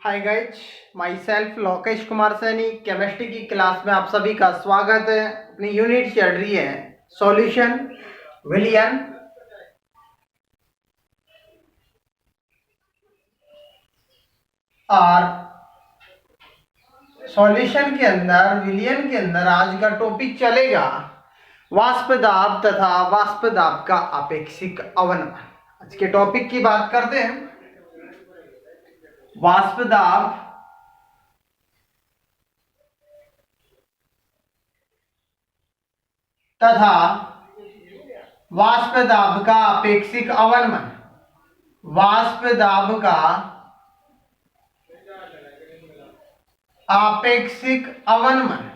Hi guys, my self Lokesh Kumar Saini. Chemistry की class में आप सभी का स्वागत है। अपनी यूनिट चल रही है सॉल्यूशन विलियन। और सॉल्यूशन के अंदर विलियन के अंदर आज का टॉपिक चलेगा वाष्प दाब तथा वाष्प दाब का आपेक्षिक अवनमन। आज के टॉपिक की बात करते हैं। वाष्प दाब तथा वाष्प दाब का आपेक्षिक अवनमन। वाष्प दाब का आपेक्षिक अवनमन।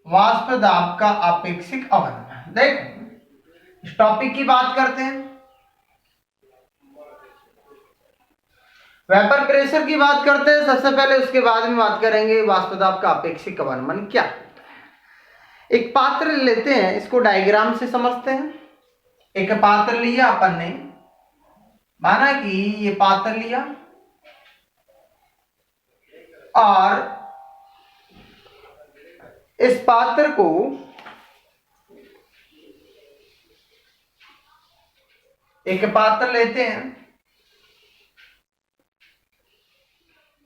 वाष्प दाब का आपेक्षिक अवनमन। देखो, इस टॉपिक की बात करते हैं। वेपर प्रेशर की बात करते हैं सबसे पहले, उसके बाद में बात करेंगे वाष्प दाब का आपेक्षिक अवनमन क्या होता है। एक पात्र लेते हैं, इसको डायग्राम से समझते हैं। एक पात्र लिया अपन ने, माना कि ये पात्र लिया और इस पात्र को एक पात्र लेते हैं।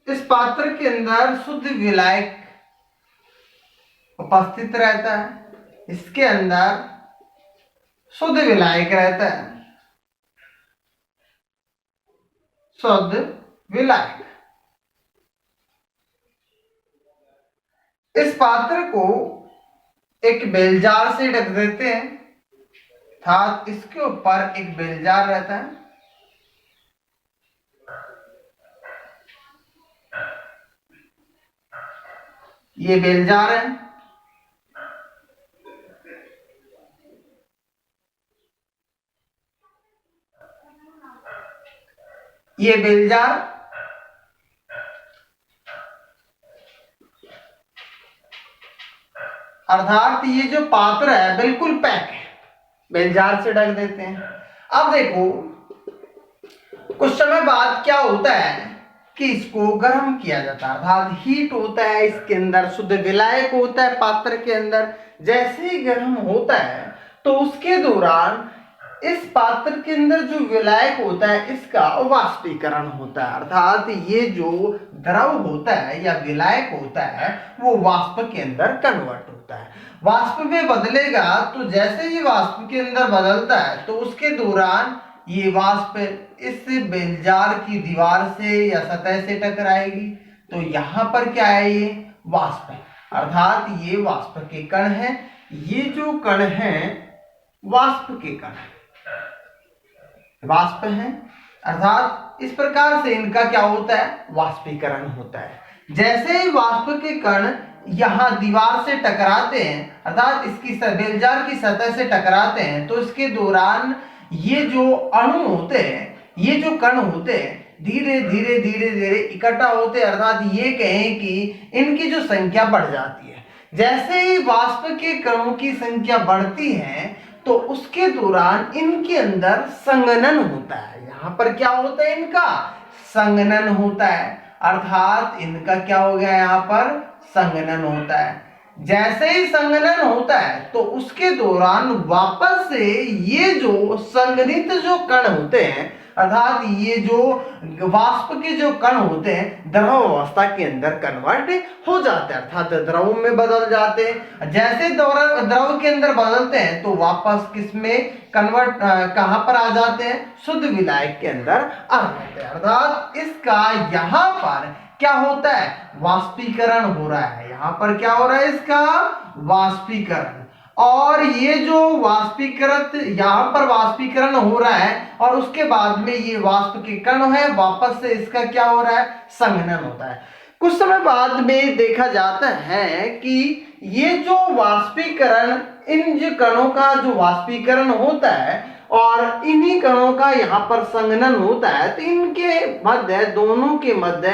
इस पात्र के अंदर शुद्ध विलायक उपस्थित रहता है। इसके अंदर शुद्ध विलायक रहता है, शुद्ध विलायक। इस पात्र को एक बेलजार से ढक देते हैं, अर्थात इसके ऊपर एक बेलजार रहता है। ये बेलजार है। ये बेलजार अर्थात ये जो पात्र है बिल्कुल पैक है, बेलजार से ढक देते हैं। अब देखो, कुछ समय बाद क्या होता है कि इसको गर्म किया जाता है, अर्थात हीट होता है। इसके अंदर शुद्ध विलायक होता है पात्र के अंदर। जैसे ही गर्म होता है तो उसके दौरान इस पात्र के अंदर जो विलायक होता है इसका वाष्पीकरण होता है, अर्थात ये जो द्रव होता है या विलायक होता है वो वाष्प के अंदर कन्वर्ट होता है, वाष्प में बदलेगा। तो जैसे ही वाष्प के अंदर बदलता है तो उसके दौरान ये वाष्प इस बेलजार की दीवार से या सतह से टकराएगी। तो यहाँ पर क्या है, ये वाष्प है, अर्थात ये वाष्प के कण हैं। ये जो कण हैं वाष्प के कण हैं, वाष्प हैं, अर्थात इस प्रकार से इनका क्या होता है, वाष्पीकरण होता है। जैसे ही वाष्प के कण यहाँ दीवार से टकराते हैं, अर्थात इसकी बेलजार की सतह से टकराते हैं, तो इसके दौरान ये जो अणु होते हैं, ये जो कण होते हैं, धीरे धीरे धीरे धीरे इकट्ठा होते हैं, अर्थात ये कहें कि इनकी जो संख्या बढ़ जाती है। जैसे ही वाष्प के कणों की संख्या बढ़ती है तो उसके दौरान इनके अंदर संघनन होता है। यहाँ पर क्या होता है, इनका संघनन होता है, अर्थात इनका क्या हो गया, यहाँ पर संघनन होता है। जैसे ही संघनन होता है तो उसके दौरान वापस से ये जो संघनित जो कण होते हैं, अर्थात ये जो वाष्प के जो कण होते हैं द्रव अवस्था के अंदर कन्वर्ट हो जाते हैं, अर्थात द्रव में बदल जाते हैं। जैसे द्रव के अंदर बदलते हैं तो वापस किस में कन्वर्ट कहां पर आ जाते हैं, शुद्ध विलायक के अंदर आ जाते हैं। अर्थात इसका यहाँ पर क्या होता है, वाष्पीकरण हो रहा है। यहाँ पर क्या हो रहा है, इसका वाष्पीकरण। और ये जो वाष्पीकृत यहाँ पर वाष्पीकरण हो रहा है और उसके बाद में ये वाष्प के कण है, वापस से इसका क्या हो रहा है, संघनन होता है। कुछ समय बाद में देखा जाता है कि ये जो वाष्पीकरण, इन जो कणों का जो वाष्पीकरण होता है और इन्हीं कणों का यहाँ पर संघनन होता है, तो इनके मध्य, दोनों के मध्य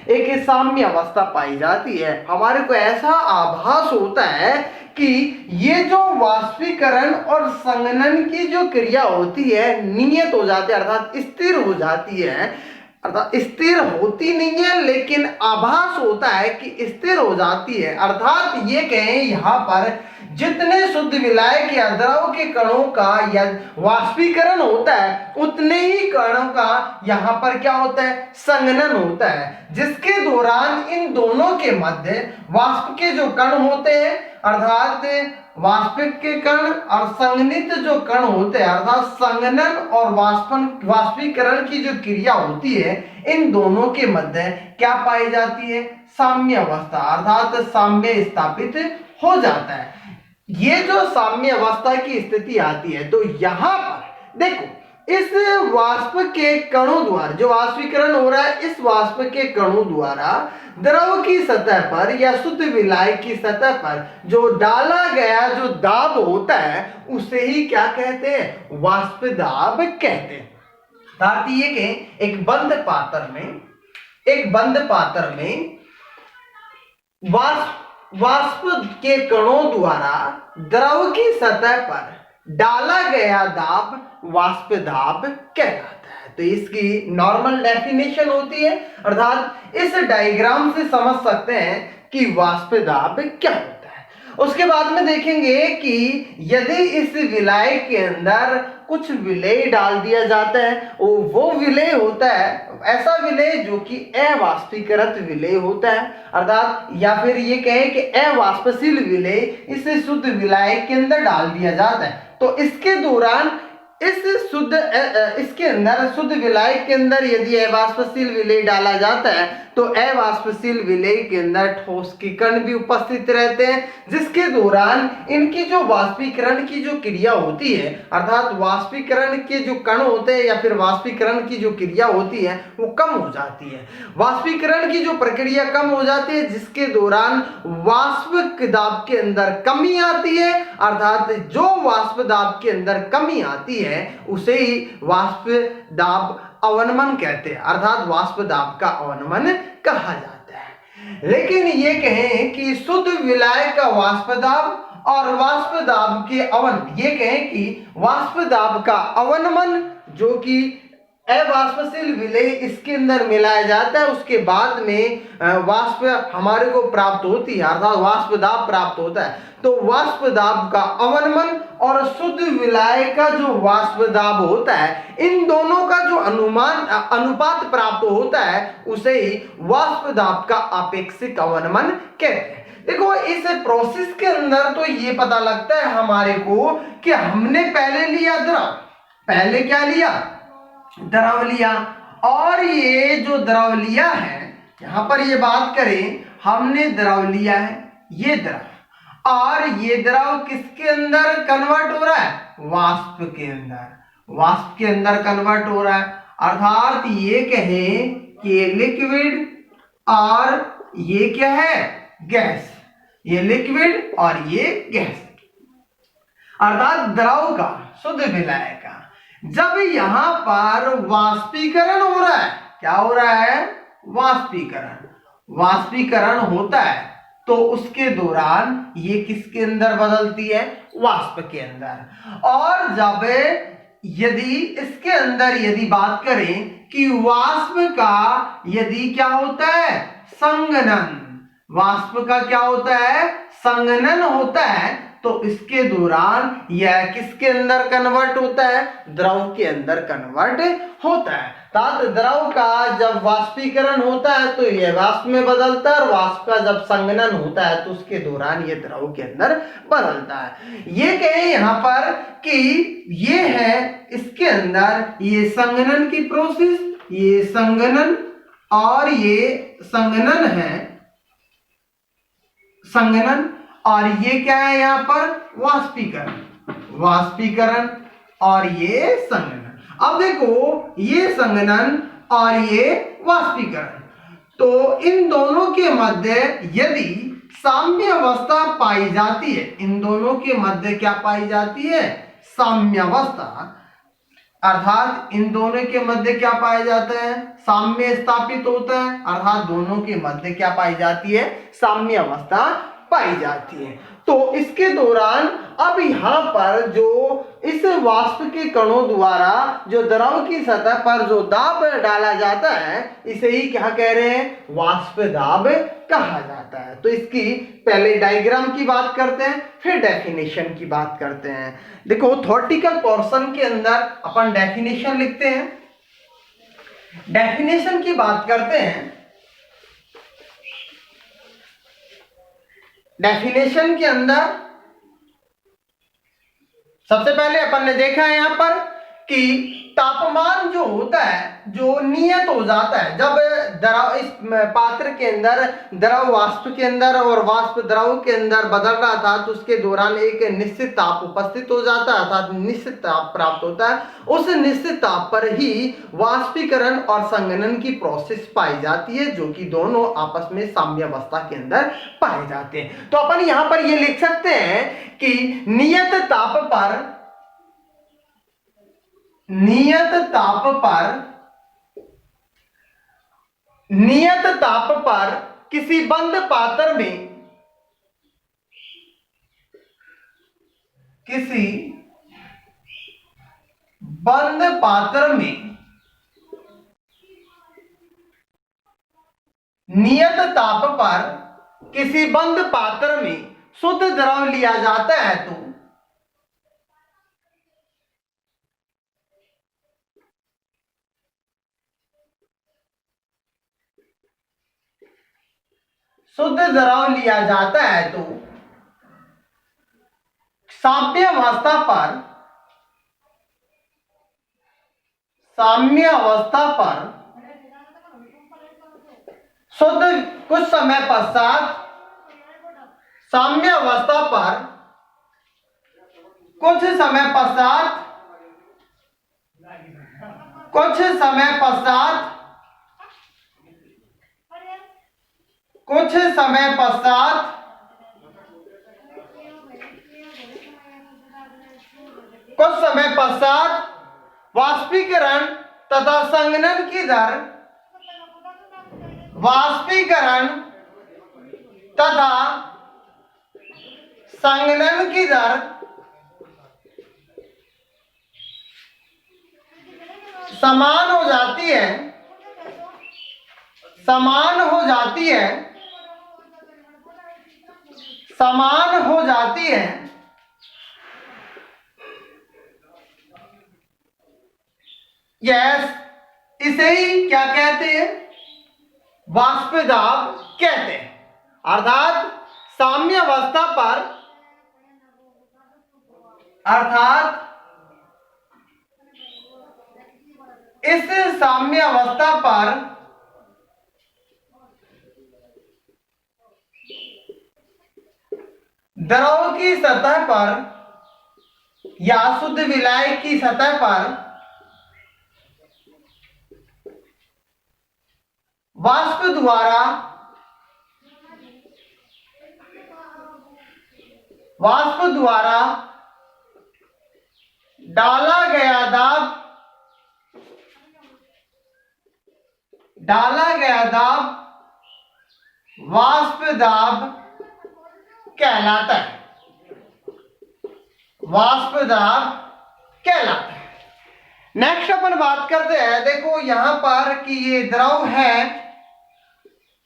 एक साम्य अवस्था पाई जाती है। हमारे को ऐसा आभास होता है कि ये जो वाष्पीकरण और संघनन की जो क्रिया होती है नियत हो जाती है, अर्थात स्थिर हो जाती है, अर्थात स्थिर होती नहीं है लेकिन आभास होता है कि स्थिर हो जाती है। अर्थात ये कहें यहाँ पर जितने शुद्ध विलायक या द्रव के कणों का या वाष्पीकरण होता है उतने ही कणों का यहाँ पर क्या होता है, संघनन होता है, जिसके दौरान इन दोनों के मध्य वाष्प के जो कण होते हैं, अर्थात वाष्पिक के कण और संघनित जो कण होते हैं, अर्थात संघनन और वाष्पीकरण की जो क्रिया होती है इन दोनों के मध्य क्या पाई जाती है, साम्य अवस्था, अर्थात साम्य स्थापित हो जाता है। ये जो साम्य अवस्था की स्थिति आती है तो यहां पर देखो इस वाष्प के कणों द्वारा जो वाष्पीकरण हो रहा है, इस वाष्प के कणों द्वारा द्रव की सतह पर या शुद्ध विलायक की सतह पर जो डाला गया जो दाब होता है उसे ही क्या कहते हैं, वाष्प दाब कहते हैं। अर्थात ये कि एक बंद पात्र में वाष्प के कणों द्वारा द्रव की सतह पर डाला गया दाब वाष्प दाब कहलाता है। तो इसकी नॉर्मल डेफिनेशन होती है, अर्थात इस डायग्राम से समझ सकते हैं कि वाष्प दाब क्या होता है। उसके बाद में देखेंगे कि यदि इस विलायक के अंदर कुछ विलेय डाल दिया जाता है, वो विलेय होता है ऐसा विलेय जो कि अवाष्पीकृत विलेय होता है, अर्थात या फिर ये कहें कि अवाष्पशील विलेय इस शुद्ध विलायक के अंदर डाल दिया जाता है। तो इसके दौरान इसके अंदर शुद्ध विलायक के अंदर यदि अवाष्पशील विलेय डाला जाता है तो अवाष्पशील विलेय के अंदर ठोस के कण भी उपस्थित रहते हैं, जिसके दौरान इनकी जो वाष्पीकरण की जो क्रिया होती है, अर्थात वाष्पीकरण के जो कण होते हैं या फिर वाष्पीकरण की जो क्रिया होती है वो कम हो जाती है। वाष्पीकरण की जो प्रक्रिया कम हो जाती है जिसके दौरान वाष्प दाब के अंदर कमी आती है, अर्थात जो वाष्प दाब के अंदर कमी आती है उसे ही वाष्प दाब अवनमन कहते हैं, अर्थात वाष्प दाब का अवनमन कहा जाता है। लेकिन ये कहें कि शुद्ध विलायक का वाष्प दाब और वाष्प दाब के ये कहें कि वाष्प दाब का अवनमन जो कि अवाष्पशील विलेय इसके अंदर मिलाया जाता है, उसके बाद में वाष्प हमारे को प्राप्त होती है, अर्थात वाष्प दाब प्राप्त होता है। तो वाष्प दाब का अवनमन और शुद्ध विलायक का जो वाष्प दाब होता है, इन दोनों का जो अनुपात प्राप्त होता है उसे ही वाष्प दाब का आपेक्षिक अवनमन कहते हैं। देखो इस प्रोसेस के अंदर तो ये पता लगता है हमारे को कि हमने पहले लिया द्रव, पहले क्या लिया, द्रव लिया, और ये जो द्रव लिया है यहां पर ये बात करें हमने द्रव लिया है, ये द्रव, और ये द्रव किसके अंदर कन्वर्ट हो रहा है, वाष्प के अंदर, वाष्प के अंदर कन्वर्ट हो रहा है। अर्थात ये कहें कि लिक्विड और ये क्या है, गैस, ये लिक्विड और ये गैस, अर्थात द्रव का शुद्ध विलायक का जब यहां पर वाष्पीकरण हो रहा है, क्या हो रहा है, वाष्पीकरण होता है तो उसके दौरान ये किसके अंदर बदलती है, वाष्प के अंदर। और जब यदि इसके अंदर यदि बात करें कि वाष्प का यदि क्या होता है, संघनन, वाष्प का क्या होता है, संघनन होता है, तो इसके दौरान यह किसके अंदर कन्वर्ट होता है, द्रव के अंदर कन्वर्ट होता है। अर्थात द्रव का जब वाष्पीकरण होता है तो यह वाष्प में बदलता है, और वाष्प का जब संघनन होता है तो उसके दौरान ये द्रव के अंदर बदलता है। ये कहें यहाँ पर कि ये है इसके अंदर ये संघनन की प्रोसेस, ये संघनन और ये संघनन है, संघनन, और ये क्या है यहाँ पर, वाष्पीकरण और ये संघनन। अब देखो ये संघनन और ये वाष्पीकरण, तो इन दोनों के मध्य यदि साम्य अवस्था पाई जाती है, इन दोनों के मध्य क्या पाई जाती है, साम्य अवस्था, अर्थात इन दोनों के मध्य क्या पाया जाता है, साम्य स्थापित होता है, अर्थात दोनों के मध्य क्या पाई जाती है, साम्य अवस्था पाई जाती है। तो इसके दौरान अब यहाँ पर जो इस वाष्प के कणों द्वारा जो द्रव की सतह पर जो दाब डाला जाता है, इसे ही क्या कह रहे हैं, वाष्प दाब कहा जाता है। तो इसकी पहले डायग्राम की बात करते हैं, फिर डेफिनेशन की बात करते हैं। देखो थ्योरेटिकल पोर्शन के अंदर अपन डेफिनेशन लिखते हैं। डेफिनेशन की बात करते हैं। डेफिनेशन के अंदर सबसे पहले अपन ने देखा है यहां पर कि तापमान जो होता है, जो नियत हो जाता है, जब द्रव इस पात्र के अंदर द्रव वाष्प के अंदर और वाष्प द्रव के अंदर बदल रहा था, तो उसके दौरान एक निश्चित ताप उपस्थित हो जाता है, अर्थात निश्चित ताप प्राप्त होता है। उस निश्चित ताप पर ही वाष्पीकरण और संघनन की प्रोसेस पाई जाती है, जो कि दोनों आपस में साम्यावस्था के अंदर पाए जाते हैं। तो अपन यहां पर ये लिख सकते हैं कि नियत ताप पर किसी बंद पात्र में नियत ताप पर किसी बंद पात्र में शुद्ध द्रव लिया जाता है, तो शुद्ध द्रव लिया जाता है तो साम्यावस्था पर शुद्ध कुछ समय पश्चात साम्यावस्था पर कुछ समय पश्चात वाष्पीकरण तथा संघनन की दर समान हो जाती है। यस, इसे ही क्या कहते हैं, वाष्प दाब कहते हैं। अर्थात साम्यावस्था पर इस साम्यावस्था पर द्रव की सतह पर या शुद्ध विलायक की सतह पर वाष्प द्वारा डाला गया दाब वाष्प दाब कहलाता है। नेक्स्ट अपन बात करते हैं। देखो यहां पर कि ये द्रव है,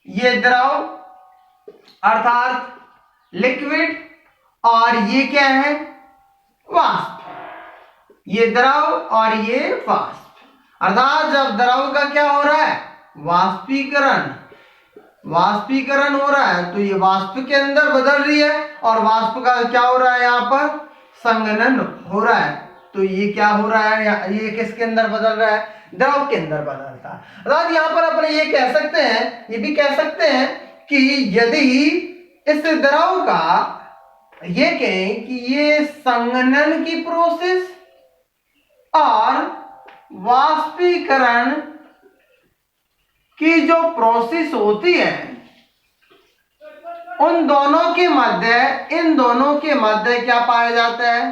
ये द्रव अर्थात लिक्विड, और ये क्या है, वाष्प। ये द्रव और ये वाष्प, अर्थात जब द्रव का क्या हो रहा है, वाष्पीकरण हो रहा है, तो ये वाष्प के अंदर बदल रही है, और वाष्प का क्या हो रहा है, यहाँ पर संघनन हो रहा है। तो ये क्या हो रहा है, ये किसके अंदर बदल रहा है, द्रव के अंदर बदलता है। अर्थात यहाँ पर अपने ये कह सकते हैं, ये भी कह सकते हैं कि यदि इस द्रव का ये कहें कि ये संघनन की प्रोसेस और वाष्पीकरण की जो प्रोसेस होती है, इन दोनों के मध्य क्या पाया जाता है,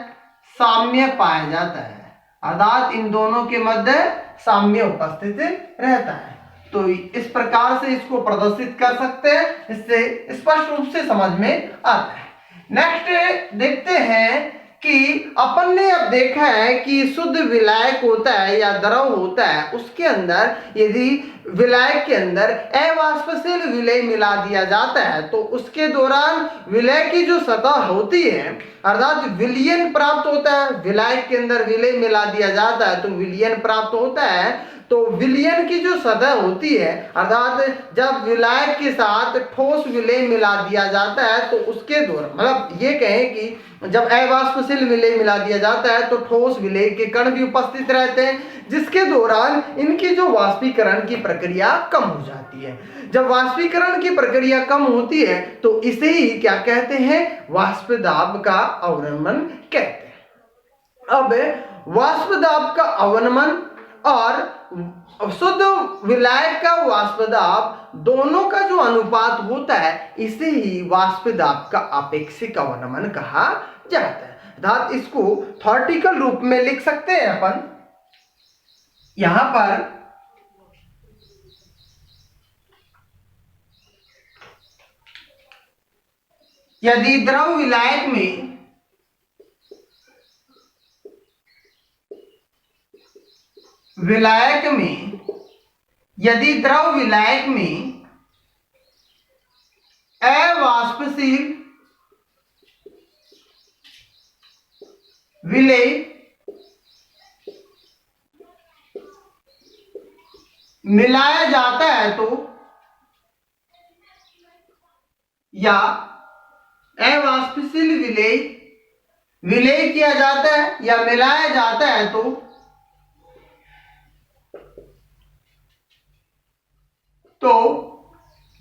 साम्य पाया जाता है। अर्थात इन दोनों के मध्य साम्य उपस्थित रहता है। तो इस प्रकार से इसको प्रदर्शित कर सकते हैं, इससे स्पष्ट रूप से समझ में आता है। नेक्स्ट देखते हैं कि अपन ने अब देखा है कि शुद्ध विलायक होता है या द्रव होता है, उसके अंदर यदि विलायक के अंदर अवाष्पशील विलेय मिला दिया जाता है तो उसके दौरान विलेय की जो सतह होती है अर्थात विलयन प्राप्त होता है। विलायक के अंदर विलेय मिला दिया जाता है तो विलयन प्राप्त होता है। तो विलयन की जो सतह होती है अर्थात जब विलायक के साथ ठोस विलेय मिला दिया जाता है तो उसके दौरान मतलब ये कहें कि जब अवाष्पशील विलेय मिला दिया जाता है तो ठोस विलेय के कण भी उपस्थित रहते हैं, जिसके दौरान इनकी जो वाष्पीकरण की प्रक्रिया कम हो जाती है। जब वाष्पीकरण की प्रक्रिया कम होती है तो इसे ही क्या कहते हैं, वाष्प दाब का अवनमन कहते हैं। अब वाष्प दाब का अवनमन और शुद्ध विलायक का वाष्प दाब दोनों का जो अनुपात होता है इसे ही वाष्प दाब का आपेक्षिक अवनमन कहा जाता है। अर्थात इसको थॉर्टिकल रूप में लिख सकते हैं अपन। यहां पर यदि द्रव विलायक में यदि द्रव विलायक में अवाष्पशील विलेय मिलाया जाता है तो या अवाष्पशील विलेय किया जाता है या मिलाया जाता है तो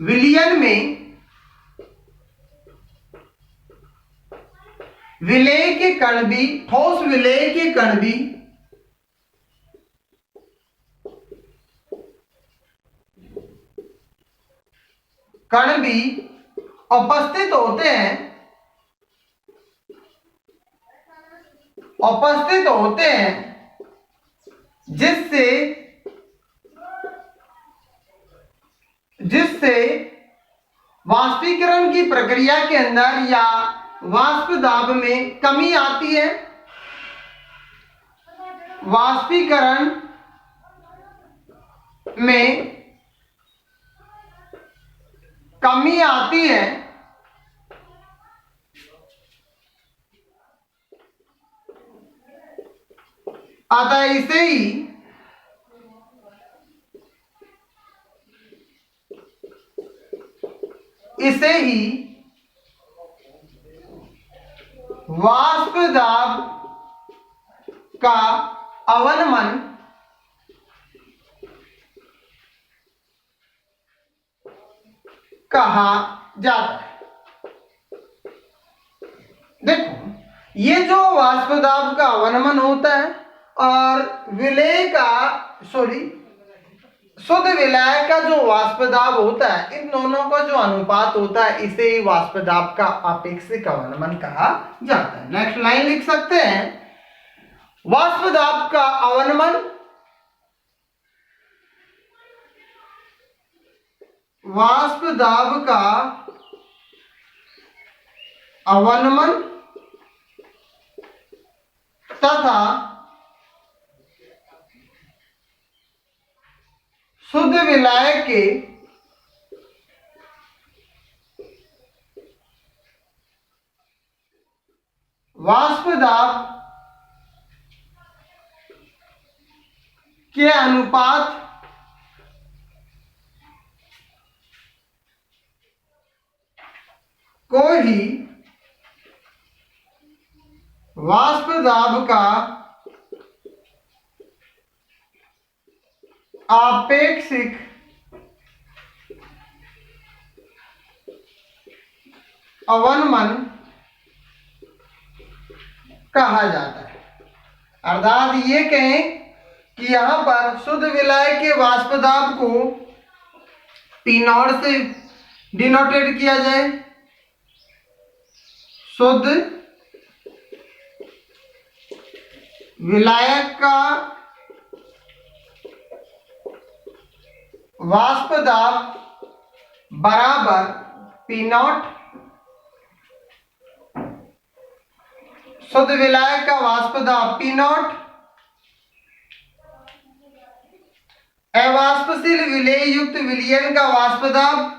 विलयन में विलेय के कण भी ठोस विलेय के कण भी उपस्थित होते हैं जिससे वाष्पीकरण की प्रक्रिया के अंदर या वाष्प दाब में कमी आती है। वाष्पीकरण में कमी आती है अतः इसे ही वाष्प दाब का अवनमन कहा जाता है। देखो ये जो वाष्प दाब का अवनमन होता है और शुद्ध विलायक का जो वाष्प दाब होता है, इन दोनों का जो अनुपात होता है इसे ही वाष्प दाब का आपेक्षिक अवनमन कहा जाता है। नेक्स्ट लाइन लिख सकते हैं, वाष्प दाब का अवनमन तथा शुद्ध विलायक के वाष्प दाब के अनुपात को ही वाष्प दाब का आपेक्षिक अवनमन कहा जाता है। अर्थात ये कहें कि यहां पर शुद्ध विलायक के वाष्प दाब को P0 से डिनोटेड किया जाए। शुद्ध विलायक का वाष्प दाब बराबर पी नॉट, शुद्ध विलायक का वाष्प दाब पी नॉट, अवाष्पशील विलेय युक्त विलयन का वाष्प दाब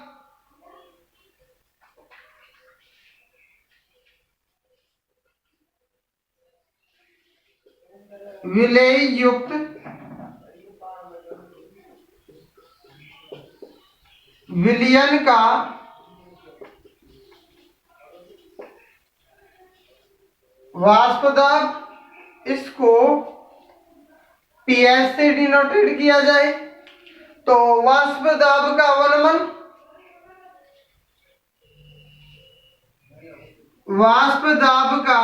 विलेय युक्त विलयन का वाष्प दाब, इसको पीएस से डिनोटेड किया जाए तो वाष्प दाब का अवनमन, वाष्प दाब का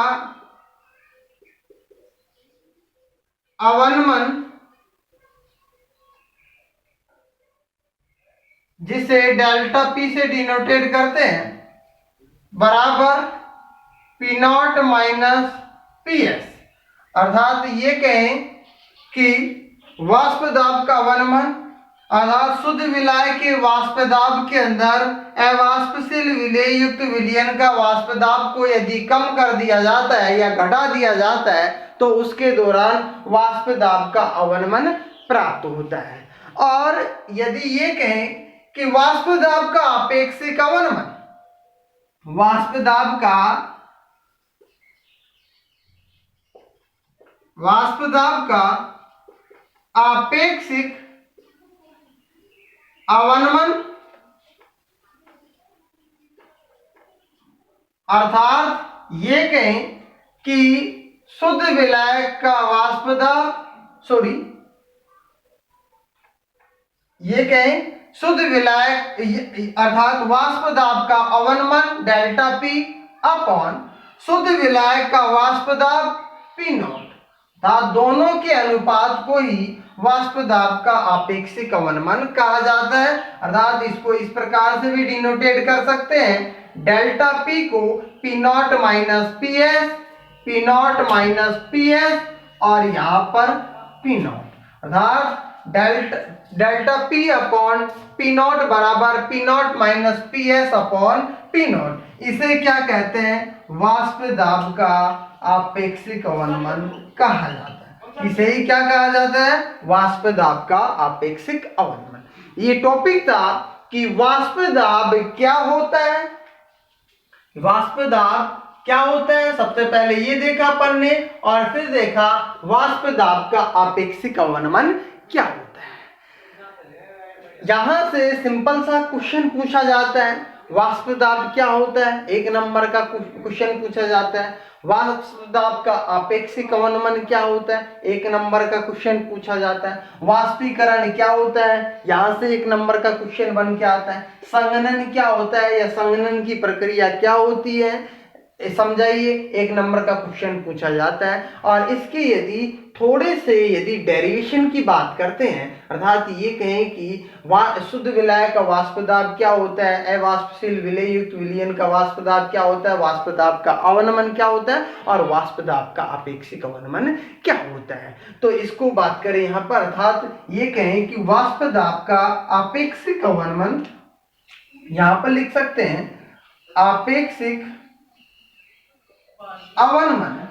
अवनमन जिसे डेल्टा पी से डिनोटेड करते हैं बराबर P not minus P S. अर्थात ये कहें कि वाष्प दाब का अवनमन अर्थात शुद्ध विलायक के वाष्प दाब के अंदर अवाष्पशील विलेय युक्त विलयन का वाष्प दाब को यदि कम कर दिया जाता है या घटा दिया जाता है तो उसके दौरान वाष्प दाब का अवनमन प्राप्त होता है। और यदि ये कहें कि वाष्प दाब का आपेक्षिक अवनमन, वाष्प दाब का आपेक्षिक अवनमन अर्थात ये कहें कि शुद्ध विलायक का वाष्प दाब ये कहें शुद्ध विलायक अर्थात वाष्प दाब का अवनमन डेल्टा पी अपॉन शुद्ध विलायक का वाष्प दाब पी नॉट, अर्थात दोनों के अनुपात को ही वाष्प दाब का आपेक्षिक अवनमन कहा जाता है। अर्थात इसको इस प्रकार से भी डिनोटेट कर सकते हैं, डेल्टा पी को P not minus P S, P not minus P S और यहाँ पर पी नॉट, अर्थात delta P upon P not बराबर P not minus P S upon P not. इसे क्या कहते हैं? वाष्प दाब का आपेक्षिक अवनमन कहा जाता है। इसे ही क्या कहा जाता है? वाष्प दाब का आपेक्षिक अवनमन। ये टॉपिक था कि वाष्प दाब क्या होता है। वाष्प दाब क्या होता है सबसे पहले ये देखा अपन ने, और फिर देखा वाष्प दाब का आपेक्षिक अवनमन क्या होता है। यहां से सिंपल सा क्वेश्चन पूछा जाता है, वाष्प दाब क्या होता है, 1 नंबर का क्वेश्चन पूछा जाता है। वाष्प दाब का आपेक्षिक अवनमन क्या होता है, 1 नंबर का क्वेश्चन पूछा जाता है। वाष्पीकरण क्या होता है, यहां से 1 नंबर का क्वेश्चन बन के आता है। संघनन क्या होता है या संघनन की प्रक्रिया क्या होती है समझाइए, 1 नंबर का क्वेश्चन पूछा जाता है। और इसके यदि थोड़े से डेरिवेशन की बात करते हैं, अर्थात ये कहें कि शुद्ध विलायक का वाष्प दाब क्या होता है, अवाष्पशील विलेय युक्त विलयन का वाष्प दाब क्या होता है, वाष्प दाब का अवनमन क्या होता है और वाष्प दाब का आपेक्षिक अवनमन क्या होता है। तो इसको बात करें यहाँ पर, अर्थात ये कहें कि वाष्प दाब का आपेक्षिक अवनमन, यहाँ पर लिख सकते हैं आपेक्षिक अवनमन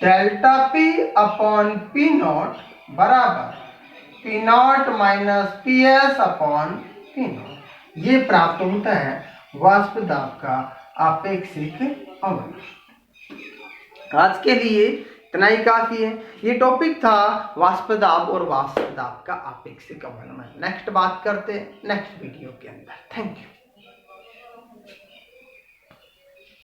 delta P upon P not बराबर P not minus P S upon P not, ये प्राप्त होता है वाष्प दाब का आपेक्षिक अवनमन। आज के लिए इतना ही काफी है। ये टॉपिक था वाष्प दाब और वाष्प दाब का आपेक्षिक अवनमन। नेक्स्ट बात करते हैं नेक्स्ट वीडियो के अंदर। Thank you.